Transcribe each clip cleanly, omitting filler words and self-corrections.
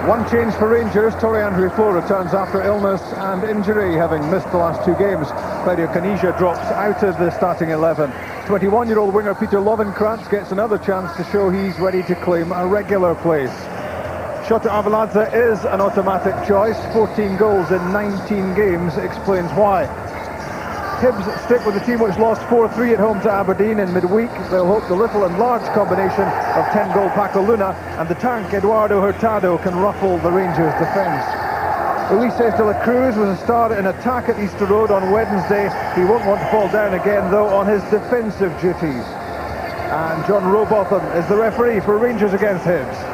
One change for Rangers. Torre Andrew Flo returns after illness and injury, having missed the last two games. Claudio Caniggia drops out of the starting 11. 21-year-old winger Peter Lovenkrantz gets another chance to show he's ready to claim a regular place. Shota Arveladze is an automatic choice. 14 goals in 19 games explains why. Hibs stick with the team which lost 4-3 at home to Aberdeen in midweek. They'll hope the little and large combination of 10-goal Paco Luna and the tank Eduardo Hurtado can ruffle the Rangers' defence. Ulises de la Cruz was a star in attack at Easter Road on Wednesday. He won't want to fall down again, though, on his defensive duties. And John Robotham is the referee for Rangers against Hibs.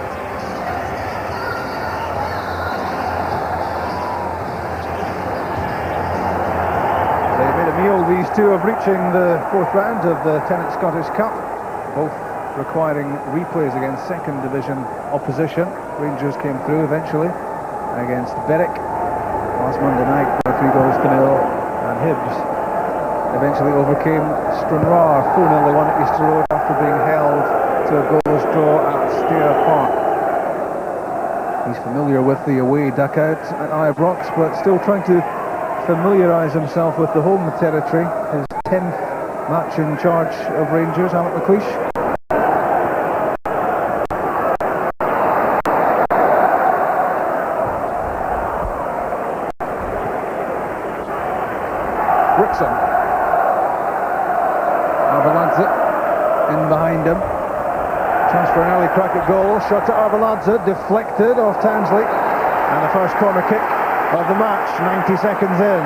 These two of reaching the fourth round of the Tennant Scottish Cup, both requiring replays against second division opposition. Rangers came through eventually against Berwick last Monday night by 3-0, and Hibs eventually overcame Stranraer 4-0. They won at Easter Road after being held to a goalless draw at Stair Park. He's familiar with the away duckout at Ibrox, but still trying to familiarise himself with the home territory. His 10th match in charge of Rangers, Alec McLeish. Rickson. Arveladze in behind him. Chance for an early crack at goal. Shot to Arveladze, deflected off Townsley. And the first corner kick of the match, 90 seconds in.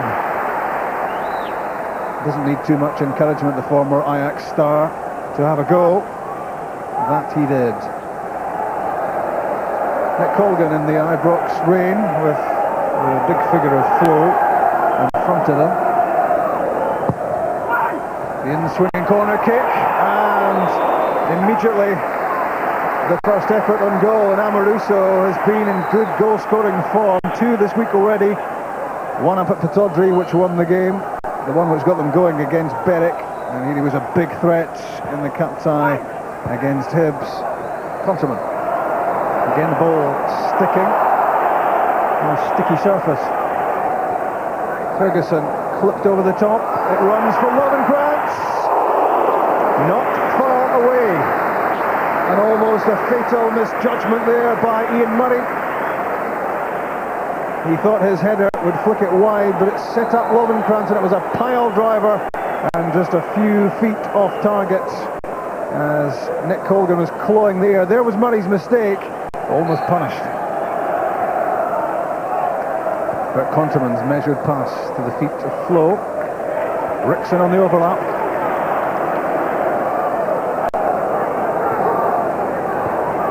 Doesn't need too much encouragement, the former Ajax star, to have a go. That he did. Nick Colgan in the Ibrox rain with the big figure of Flo in front of them. The in-swinging corner kick, and immediately the first effort on goal, and Amoruso has been in good goal-scoring form. 2 this week already. One up at Pittodrie, which won the game. The one which got them going against Berwick, and he was a big threat in the cup tie against Hibs. Conterman. Again the ball sticking on a sticky surface. Ferguson clipped over the top. It runs from Lovenkrantz. Not far away. And almost a fatal misjudgment there by Ian Murray. He thought his header would flick it wide, but it set up Lovenkrantz, and it was a pile driver and just a few feet off target as Nick Colgan was clawing the air. There was Murray's mistake, almost punished. But Conterman's measured pass to the feet of Flo. Rickson on the overlap.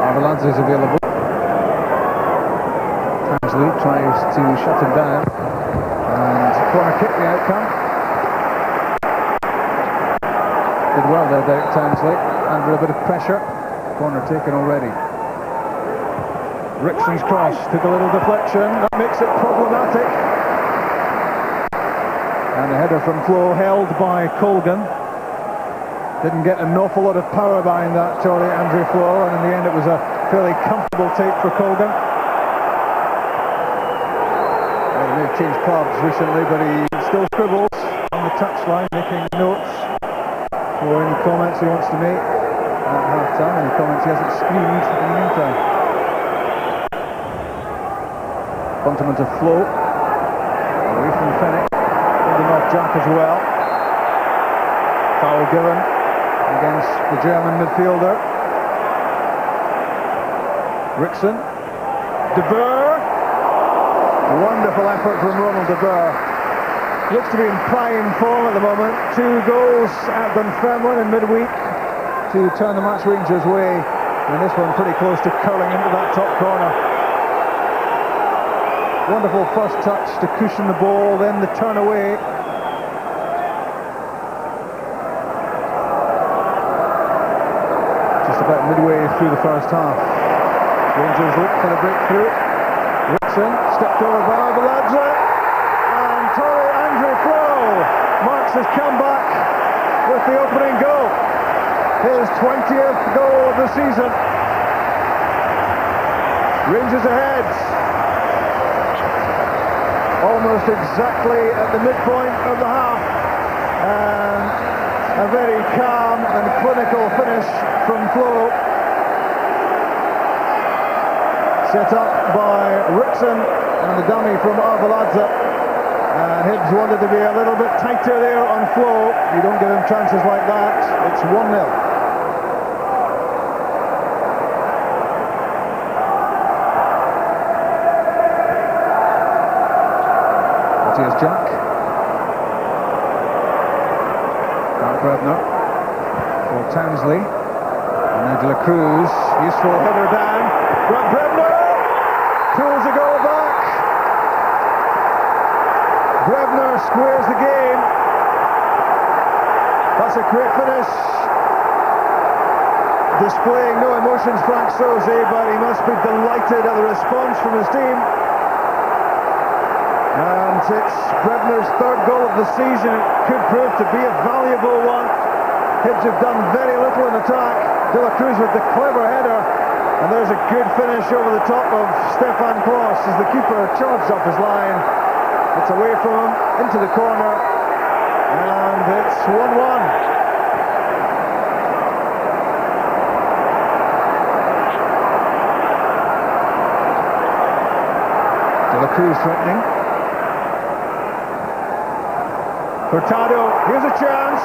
Arveladze is available. Townsley tries to shut him down, and corner kick the outcome. Did well there, Derek Townsley, under a bit of pressure. Corner taken already. Rickson's cross took a little deflection, that makes it problematic. And the header from Flo held by Colgan. Didn't get an awful lot of power behind that, Torre Andrew Flo, and in the end it was a fairly comfortable take for Colgan. He may have changed clubs recently, but he still scribbles on the touchline, making notes for any comments he wants to make at half-time, any comments he hasn't screamed in the meantime. Conterman to Flo, away from Fenwick, holding off Jack as well. Foul given against the German midfielder. Rickson, De Boer. Wonderful effort from Ronald De Boer. Looks to be in prime form at the moment. 2 goals at Dunfermline in midweek to turn the match Rangers' way, and this one pretty close to curling into that top corner. Wonderful first touch to cushion the ball, then the turn away. Just about midway through the first half. Rangers look for the breakthrough. Rickson stepped over by Arveladze, and Torre Andrew Flo marks his comeback with the opening goal. His 20th goal of the season. Rangers ahead. Almost exactly at the midpoint of the half. And a very calm and clinical finish from Flo. Set up by Rickson and the dummy from Arveladze. And Hibs wanted to be a little bit tighter there on Flo. You don't give him chances like that. It's 1-0. Here's Jack. Grant Brebner. For Townsley. And now De La Cruz. Useful header down. Grant Brebner pulls the goal back. Brebner squares the game. That's a great finish. Displaying no emotions, Frank Soze, but he must be delighted at the response from his team. And it's Brebner's third goal of the season. It could prove to be a valuable one. Hibs have done very little in attack. De La Cruz with the clever header. And there's a good finish over the top of Stefan Klos as the keeper charges up his line. It's away from him, into the corner. And it's 1-1. De La Cruz threatening. Hurtado, here's a chance.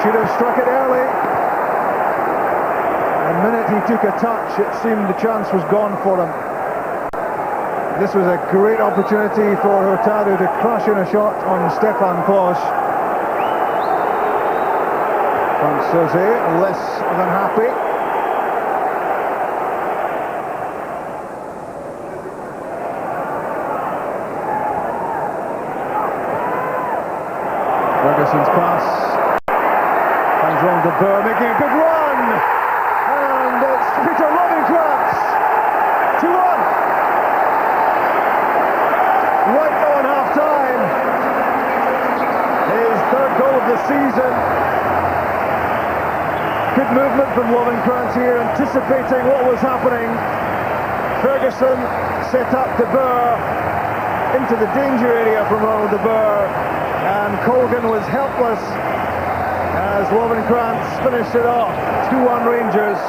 Should have struck it early. The minute he took a touch, it seemed the chance was gone for him. This was a great opportunity for Hurtado to crash in a shot on Stefan Klos. Frank Soze less than happy. Ferguson's pass finds Ron de Boer making a good run, and it's Peter Lovenkrantz. 2-1. Right on half-time. His third goal of the season. Good movement from Lovenkrantz here, anticipating what was happening. Ferguson set up de Boer into the danger area from Ronald de Boer. And Colgan was helpless as Lovenkrantz finished it off. 2-1 Rangers.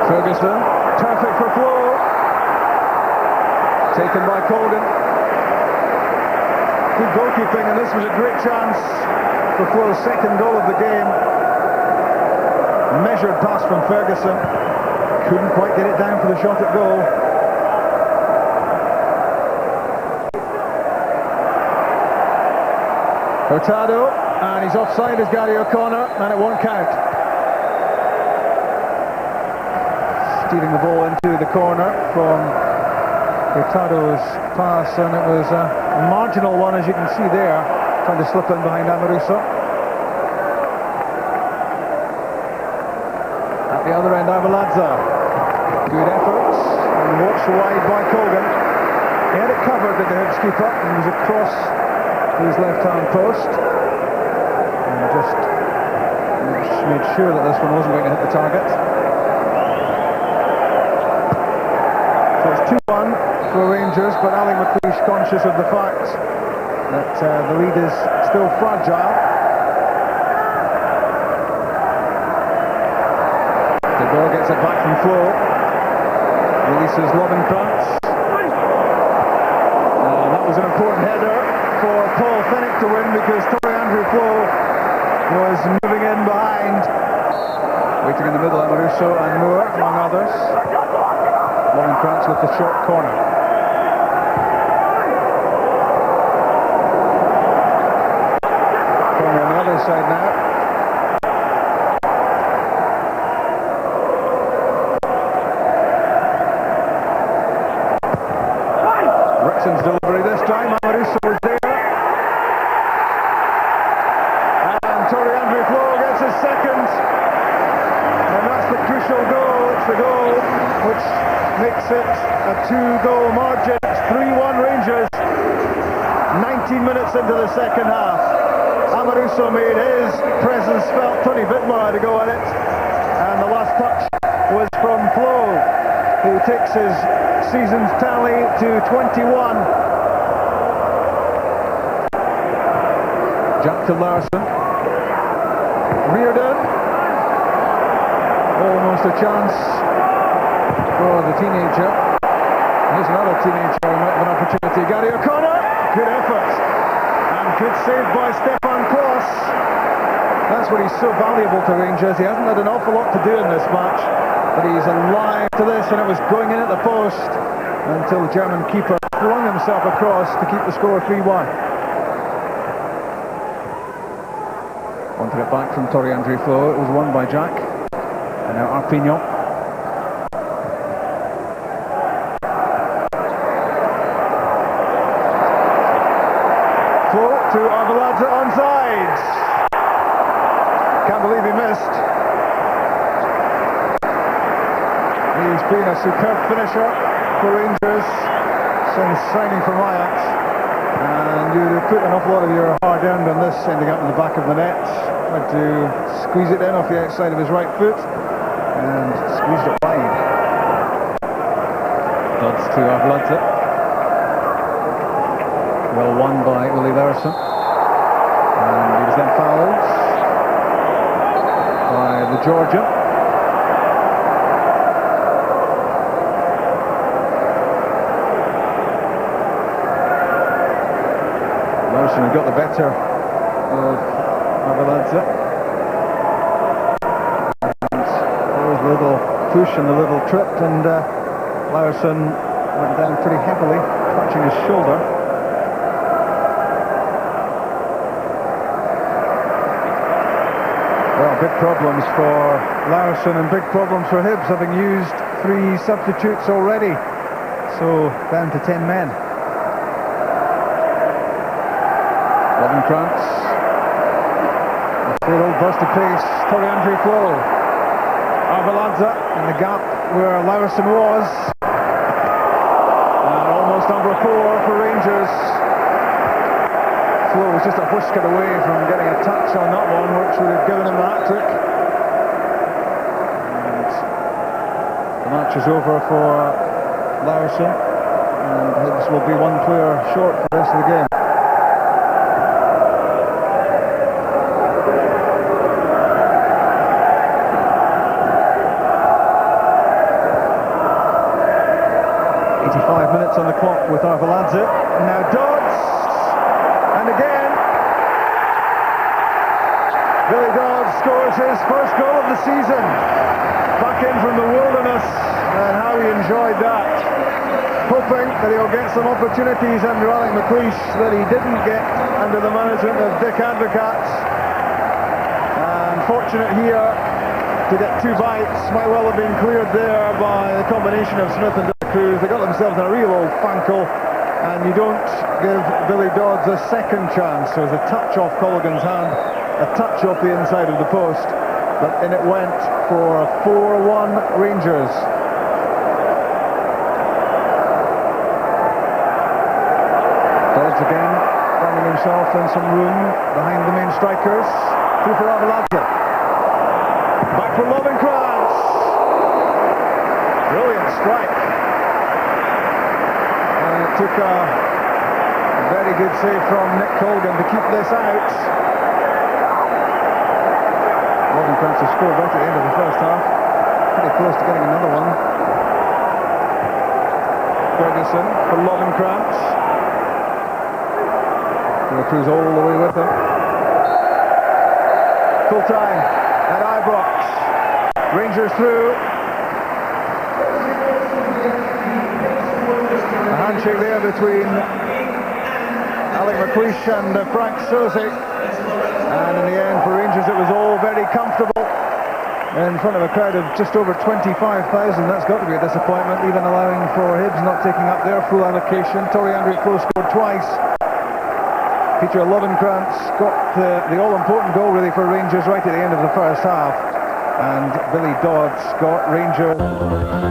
Ferguson, perfect for Flo. Taken by Colgan. Good goalkeeping, and this was a great chance for Flo's second goal of the game. Measured pass from Ferguson. Couldn't quite get it down for the shot at goal. Hurtado, and he's offside as Gary O'Connor, and it won't count. Steering the ball into the corner from Hurtado's pass, and it was a marginal one, as you can see there, trying to slip in behind Amoruso. At the other end, Arveladze. Good efforts, and watched wide by Colgan. He had it covered at the Hibs keeper, and he was across his left-hand post. And just made sure that this one wasn't going to hit the target. So it's 2-1 for Rangers, but Ali McLeish conscious of the fact that the lead is still fragile. De Boer gets it back from Flo. Releases Lovenkrantz. That was an important header for Paul Fennick to win, because Torrey Andrew Flo was moving in behind. Waiting in the middle, Amoruso and Moore, among others. Lovenkrantz with the short corner. Corner on the other side now. Rickson's delivery this time. Amoruso was there. And Torrey Andrew Flo gets his second. And that's the crucial goal. It's the goal which makes it a 2-goal margin. It's 3-1 Rangers. 19 minutes into the second half. Amoruso made his presence felt. Tony Vidmar had to go at it. And the last touch was from Flo, who takes his season's tally to 21. Jack to Larson. Reardon. Almost a chance for the teenager. Here's another teenager who might have an opportunity. Gary O'Connor. Good effort. And good save by Stefan Klos. That's what he's so valuable to Rangers. He hasn't had an awful lot to do in this match, but he's alive to this, and it was going in at the post until the German keeper flung himself across to keep the score 3-1. Wanted it back from Torre-Andre Flo. It was won by Jack. And now Arpignon. Flo to Arveladze onside. Can't believe he missed. He's been a superb finisher for Rangers since signing from Ajax. And you put an awful lot of your hard-earned on this, ending up in the back of the net. Tried to squeeze it in off the outside of his right foot and squeezed it wide. Dodds to Arveladze. Well won by Uli Larsson. And he was then fouled by the Georgian. Larsson had got the better of Arveladze. And there was a little push and a little trip, and Larsson went down pretty heavily, touching his shoulder. Well, big problems for Larsson and big problems for Hibs, having used 3 substitutes already. So down to 10 men. Lovenkrantz. A good old burst of pace. Torre-Andre Flo. Arveladze in the gap where Larsson was. And almost number 4 for Rangers. Flo was just a whisker away from getting a touch on that one, which would have given him a hat-trick. And the match is over for Larsson, and Hibs will be 1 player short for the rest of the game. Minutes on the clock with Arveladze. Now Dodds, and again Billy Dodds scores his first goal of the season. Back in from the wilderness, and how he enjoyed that. Hoping that he'll get some opportunities under Alex McLeish that he didn't get under the management of Dick Advocaat. And fortunate here to get 2 bites. Might well have been cleared there by the combination of Smith and Cruz. They got themselves in a real old fankle, and you don't give Billy Dodds a second chance. So there's a touch off Colligan's hand, a touch off the inside of the post, but in it went for a 4-1 Rangers. Dodds again finding himself in some room behind the main strikers. Through for Arveladze. Back for Lovenkrantz. Brilliant strike. Took a very good save from Nick Colgan to keep this out. Lovenkrantz has scored right at the end of the first half. Pretty close to getting another one. Ferguson for Lovenkrantz. Cruz all the way with him. Full time at Ibrox. Rangers through. Handshake there between Alex McLeish and Frank Sosi, and in the end for Rangers it was all very comfortable in front of a crowd of just over 25,000. That's got to be a disappointment, even allowing for Hibs not taking up their full allocation. Torre-Andre Flo scored twice. Peter Lovenkrantz got the all-important goal really for Rangers right at the end of the first half, and Billy Dodds got Rangers